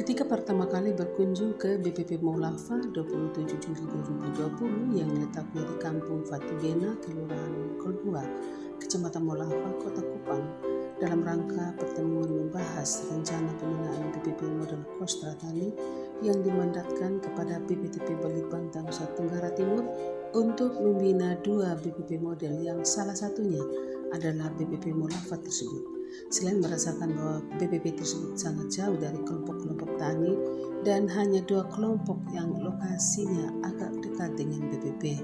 Ketika pertama kali berkunjung ke BPP Molava 27 Juli 2020 yang letaknya di Kampung Fatibena, Kelurahan Kolbua, Kecamatan Molava, Kota Kupang, dalam rangka pertemuan membahas rencana pembinaan BPP model Kostra Tani yang dimandatkan kepada BPTP Balitbangtan Nusa Tenggara Timur untuk membina 2 BPP model yang salah satunya adalah BPP Molava tersebut. Selain merasakan bahwa BPP tersebut sangat jauh dari kelompok-kelompok tani dan hanya 2 kelompok yang lokasinya agak dekat dengan BPP.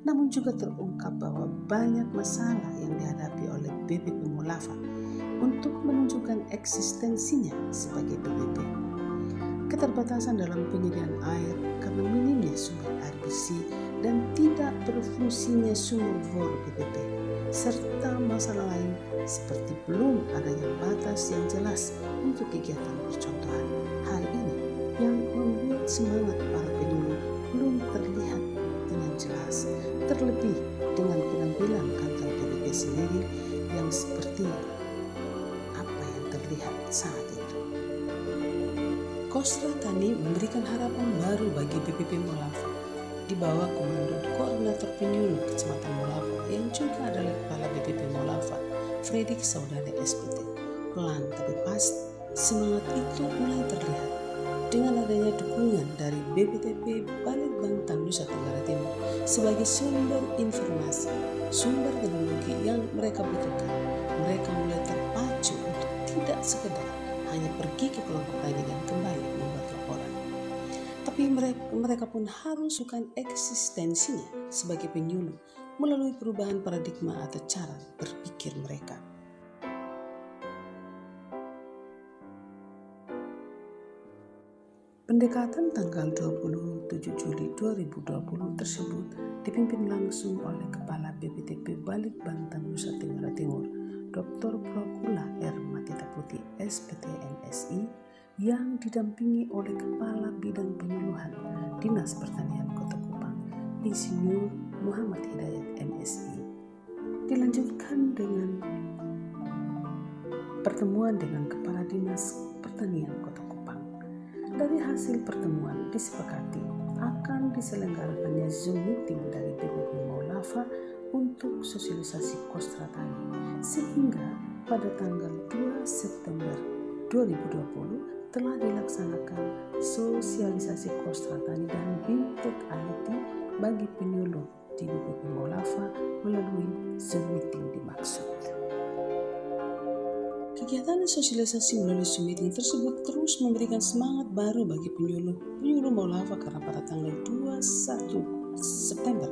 Namun juga terungkap bahwa banyak masalah yang dihadapi oleh BPP Molava untuk menunjukkan eksistensinya sebagai BPP. Keterbatasan dalam penyediaan air karena minimnya sumber air bersih dan tidak berfungsinya sumur bor BPP, serta masalah lain seperti belum adanya batas yang jelas untuk kegiatan percontohan. Hal ini yang membuat semangat para penyuluh belum terlihat dengan jelas, terlebih dengan penampilan kantor BPP sendiri yang seperti apa yang terlihat saat itu. Kostra Tani memberikan harapan baru bagi BPP Molava di bawah komando Koordinator Penyuluh Kecamatan Molava yang juga adalah Kepala BPP Molava, Fredrik Saudara SPT. Pelan tapi pasti semangat itu mulai terlihat dengan adanya dukungan dari BPTP Balitbangtan Nusa Tenggara Timur sebagai sumber informasi, sumber teknologi yang mereka butuhkan. Mereka mulai terpacu untuk tidak sekedar hanya pergi ke kelompok tani dan kembali membuat laporan. Tapi mereka pun harus bukan eksistensinya sebagai penyuluh melalui perubahan paradigma atau cara berpikir mereka. Pendekatan tanggal 27 Juli 2020 tersebut dipimpin langsung oleh Kepala BPTP Balitbangtan Nusa Tenggara Timur, Dr. Prokula R. Matita Putih SPT MSI, yang didampingi oleh Kepala Bidang Penyuluhan Dinas Pertanian Kota Kupang, Insinyur Muhammad Hidayat MSI. Dilanjutkan dengan pertemuan dengan Kepala Dinas Pertanian Kota Kupang. Dari hasil pertemuan disepakati akan diselenggarakannya Zoom meeting dari BPP Molava untuk sosialisasi Kostra Tani, sehingga pada tanggal 2 September 2020 telah dilaksanakan sosialisasi Kostra Tani dan BIMTEK IT bagi penyuluh di BPP Molava melalui Zoom meeting dimaksud. Kegiatan sosialisasi melalui Zoom meeting tersebut terus memberikan semangat baru bagi penyuluh Molava karena pada tanggal 21 September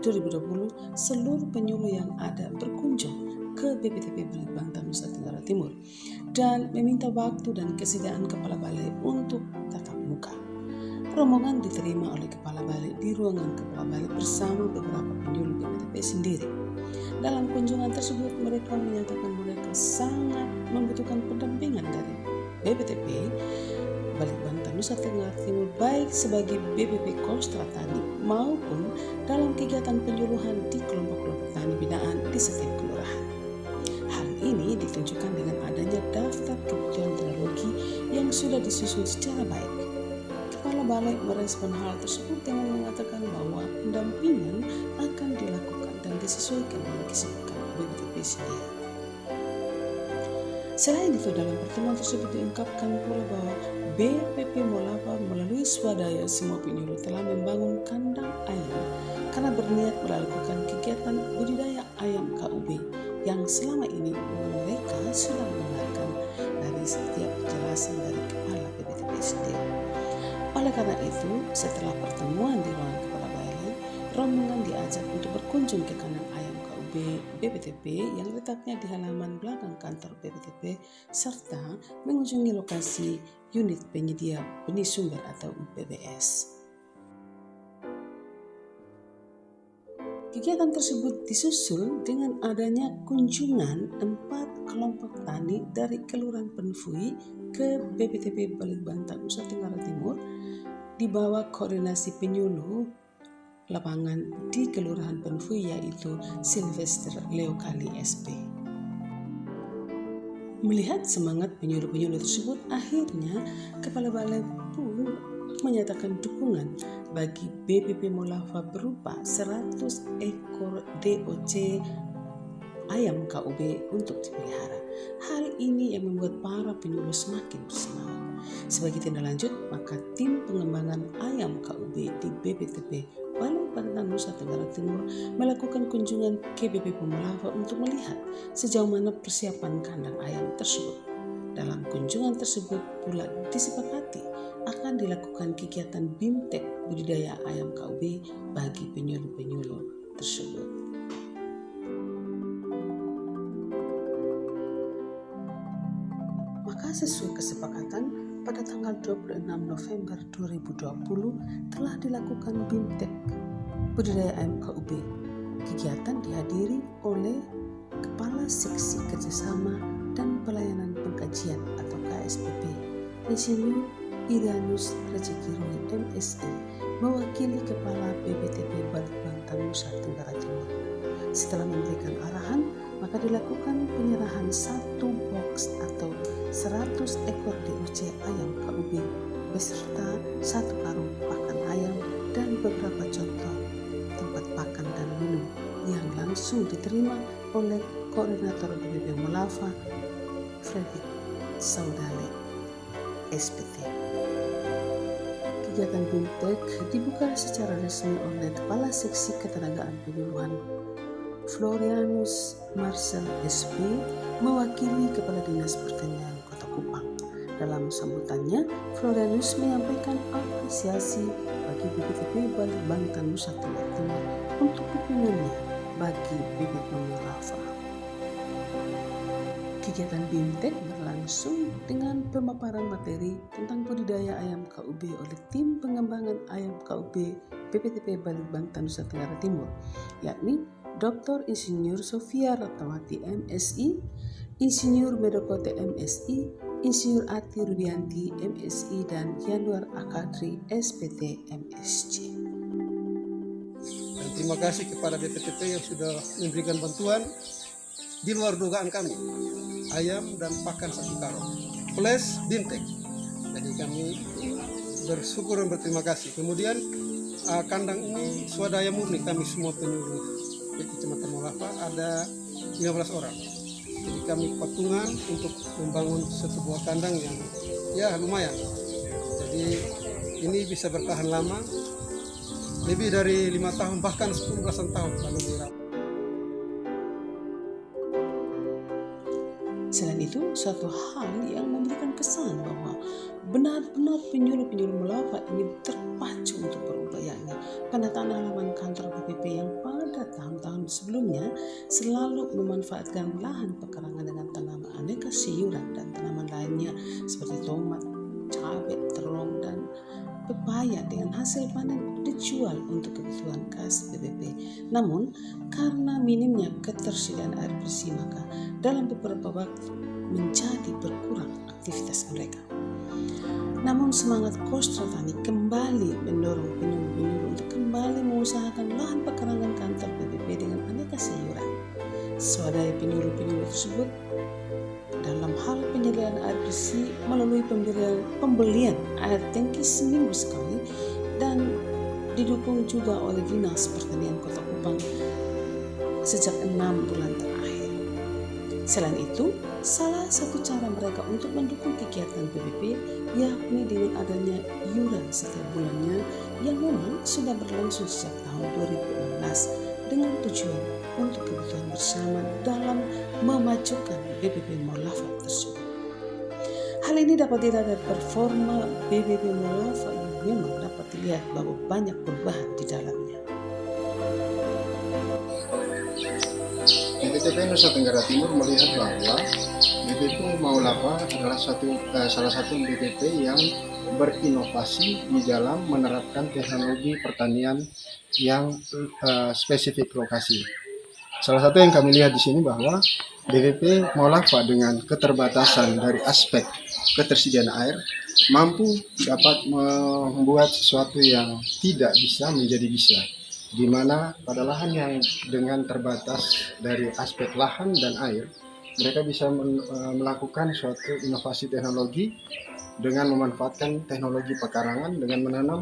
2020 seluruh penyuluh yang ada berkunjung ke BPTP Balitbangtan Nusa Tenggara Timur dan meminta waktu dan kesediaan Kepala Balai untuk tatap muka. Rombongan diterima oleh Kepala Balai di ruangan Kepala Balai bersama beberapa penyuluh BPTP sendiri. Dalam kunjungan tersebut mereka menyatakan mereka sangat membutuhkan pendampingan dari BPTP Balitbangtan Nusa Tenggara Timur baik sebagai BPP Kostra Tani maupun dalam kegiatan penyuluhan di kelompok-kelompok tani binaan di setiap kelurahan. Hal ini ditunjukkan dengan adanya daftar kebutuhan teknologi yang sudah disusun secara baik. Kepala Balai merespon hal tersebut dengan mengatakan bahwa pendampingan akan dilakukan dan disesuaikan dengan kesibukan BPTP sendiri. Selain itu, dalam pertemuan tersebut diungkapkan pula bahwa BPP Molava melalui swadaya semua penyuluh telah membangun kandang ayam karena berniat melakukan kegiatan budidaya ayam KUB yang selama ini mereka sudah mendengarkan dari setiap penjelasan dari Kepala BPTP sendiri. Oleh karena itu, setelah pertemuan di ruangan Kepala Balai, rombongan diajak untuk berkunjung ke kandang ayam KUB BPTP yang letaknya di halaman belakang kantor BPTP serta mengunjungi lokasi unit penyedia benih sumber atau UPBS. Kegiatan tersebut disusul dengan adanya kunjungan 4 kelompok tani dari Kelurahan Penfui ke BPTP Balitbangtan Nusa Tenggara Timur di bawah koordinasi penyuluh lapangan di Kelurahan Penfui yaitu Sylvester Leokali SP. Melihat semangat penyuluh-penyuluh tersebut, akhirnya Kepala Balai pun menyatakan dukungan bagi BPP Molava berupa 100 ekor DOC ayam KUB untuk dipelihara. Hal ini yang membuat para penyuluh semakin bersemangat. Sebagai tindak lanjut, maka tim pengembangan ayam KUB di BPTP Balai Bantang Nusa Tenggara Timur melakukan kunjungan ke BPP Molava untuk melihat sejauh mana persiapan kandang ayam tersebut. Dalam kunjungan tersebut pula disepakati akan dilakukan kegiatan BIMTEK budidaya ayam KUB bagi penyuluh-penyuluh tersebut. Maka sesuai kesepakatan, pada tanggal 26 November 2020 telah dilakukan BIMTEK budidaya ayam KUB. Kegiatan dihadiri oleh Kepala Seksi Kerjasama dan Pelayanan Pengkajian atau KSPP, Insinyur Irianus Rezekiroi MSI, mewakili Kepala BPTP Balai Bantang Nusa Tenggara Timur. Setelah memberikan arahan, maka dilakukan penyerahan 1 box atau 100 ekor DOC ayam KUB beserta 1 karung pakan ayam dan beberapa contoh tempat pakan dan minum yang langsung diterima oleh Koordinator BPP Molava Fredrik Saudale SPT. Kegiatan BIMTEK dibuka secara resmi oleh Kepala Seksi Ketenagaan Penyuluhan Florianus Marcel SP mewakili Kepala Dinas Pertanian Kota Kupang. Dalam sambutannya, Florianus menyampaikan apresiasi bagi BPTP Balai Bantang Nusa Tenggara Timur untuk dukungannya bagi BPP Molava. Kegiatan BIMTEK berlangsung dengan pemaparan materi tentang budidaya ayam KUB oleh tim pengembangan ayam KUB BPTP Balai Bantang Nusa Tenggara Timur, yakni Dr. Insinyur Sofia Ratnawati MSI, Insinyur Medokote MSI, Insinyur Ati Rudianti MSI, dan Yanuar Akadri SPT MSc. Dan terima kasih kepada BPTP yang sudah memberikan bantuan di luar dugaan kami, ayam dan pakan 1 karung plus BIMTEK. Jadi kami bersyukur dan berterima kasih. Kemudian kandang ini swadaya murni, kami semua penyuluh di Kecamatan Molava ada 15 orang. Jadi kami patungan untuk membangun sebuah kandang yang ya lumayan. Jadi ini bisa bertahan lama, lebih dari 5 tahun bahkan 10 belasan tahun kalau dirawat. Selain itu, suatu hal yang memberikan kesan bahwa benar-benar penyuluh-penyuluh Molava ini terpacu untuk berupayanya. Penataan halaman kantor BPP yang pada tahun-tahun sebelumnya selalu memanfaatkan lahan pekarangan dengan tanaman aneka sayuran dan tanaman lainnya seperti tomat, cabai, terong, dan pepaya dengan hasil panen dijual untuk kebutuhan kas BPP. Namun, karena minimnya ketersediaan air bersih, maka dalam beberapa waktu menjadi berkurang aktivitas mereka. Namun semangat Kostra Tani kembali mendorong penyuluh-penyuluh untuk kembali mengusahakan lahan pekarangan kantor BPP dengan aneka sayuran. Swadaya penyuluh-penyuluh tersebut dalam hal penyediaan air bersih melalui pembelian air tangki seminggu sekali dan didukung juga oleh Dinas Pertanian Kota Kupang sejak 6 bulan terakhir. Selain itu, salah satu cara mereka untuk mendukung kegiatan BPP yakni dengan adanya iuran setiap bulannya yang memang sudah berlangsung sejak tahun 2016 dengan tujuan untuk kebutuhan bersama dalam memajukan BPP Molava tersebut. Hal ini dapat dilihat dari performa BPP Molava yang memang dapat dilihat bahwa banyak perubahan di dalamnya. BPTP Nusa Tenggara Timur melihat bahwa BPP Molava adalah salah satu BPP yang berinovasi di dalam menerapkan teknologi pertanian yang spesifik lokasi. Salah satu yang kami lihat di sini bahwa BPP Molava dengan keterbatasan dari aspek ketersediaan air mampu dapat membuat sesuatu yang tidak bisa menjadi bisa, di mana pada lahan yang dengan terbatas dari aspek lahan dan air, mereka bisa melakukan suatu inovasi teknologi dengan memanfaatkan teknologi pekarangan dengan menanam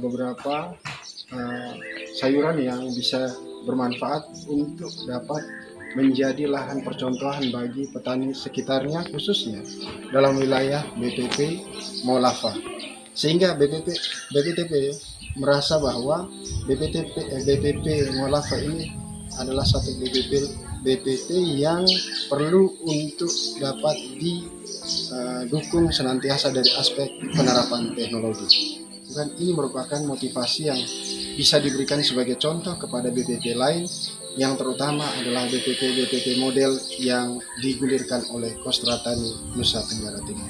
beberapa sayuran yang bisa bermanfaat untuk dapat menjadi lahan percontohan bagi petani sekitarnya, khususnya dalam wilayah BPP Maulava. Sehingga BPTP merasa bahwa BPP Maulava ini adalah satu BPP yang perlu untuk dapat didukung senantiasa dari aspek penerapan teknologi. Dan ini merupakan motivasi yang bisa diberikan sebagai contoh kepada BPP lain, yang terutama adalah BPP model yang digulirkan oleh Kostra Tani Nusa Tenggara Timur.